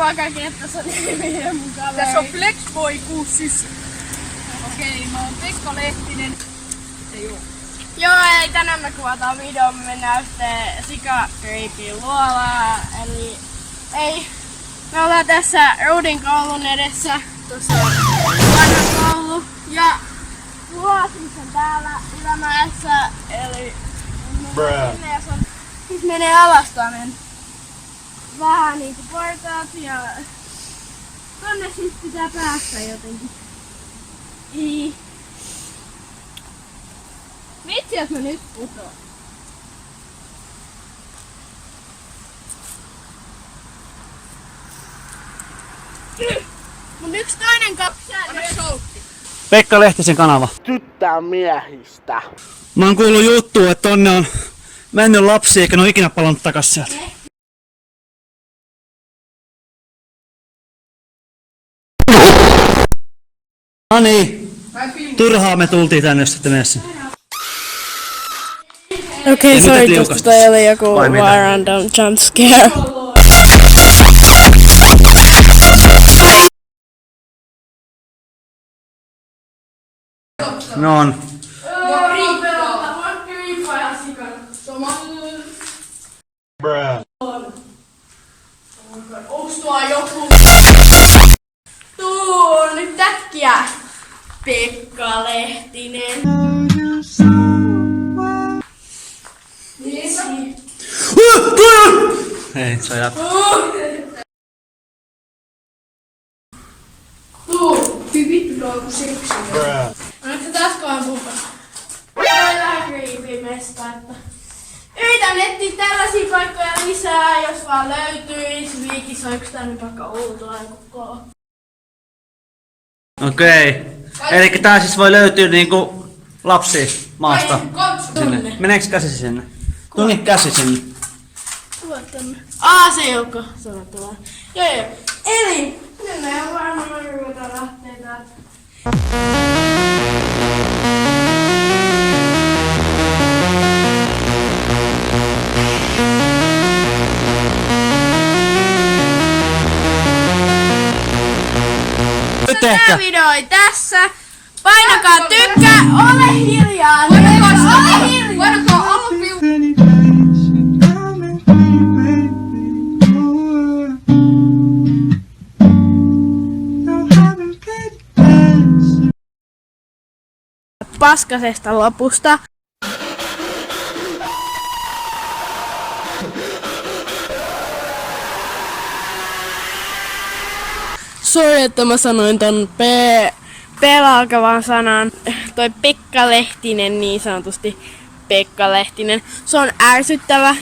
vaan kaikki, että tässä on nimiä mun kaveri. Tässä on Flexboy 69. Okei, mä oon Pekka Lehtinen. Ei oo. Joo, eli tänään me kuvataan video, me mennään yhteen Sika-Creepin luolaan. Eli ei, me ollaan tässä Roadin koulun edessä. Tuossa on vanha koulu. Ja luosis on täällä ylämäessä. Eli sinne, jos on, siis menee alas tonne vähän niinku portaat ja tonne siis pitää päästä jotenkin. Vitsi, jos mä nyt putoon. Mut yks toinen kapsää. Pekka Lehtisen kanava. Tyttää miehistä. Mä oon kuullut juttua, että tonne on mennyt lapsi eikä ne oo ikinä palannut takas sieltä. No niin, turhaa me tultiin tänne, jos ette mene sinne. Okei, nyt sorry, liukastus. tosta toi oli joku Vai mitä? random jump scare. No on. Onks tuo joku? Tuu nyt äkkiä! Pekka Lehtinen. Ei, se on jatko. Tuu! Vittu tuo on seksi. Onko se taas kohan pumpas? Toi vähän creepy mesta, että yritän etsiä tällaisia paikkoja lisää, jos vaan löytyis. Viikissä on yksi tämmönen paikka Outolan koko. Okei. Elikkä tää siis voi löytyä niinku lapsi maasta. Sinne. Meneekö käsi sinne? Tunni käsi sinne. Se joukko. Sanotaan. Joo. Eli nyt me on varmaan ruveta lähtee täältä. Tää video oli tässä. Painakaa tykkää. Ole hiljaa. Ole hiljaa. Painakaa alviu. Paskasesta lopusta. Sori, että mä sanoin ton P-llä alkavan sanan. Toi Pekka Lehtinen, niin sanotusti Pekka Lehtinen. Se on ärsyttävä.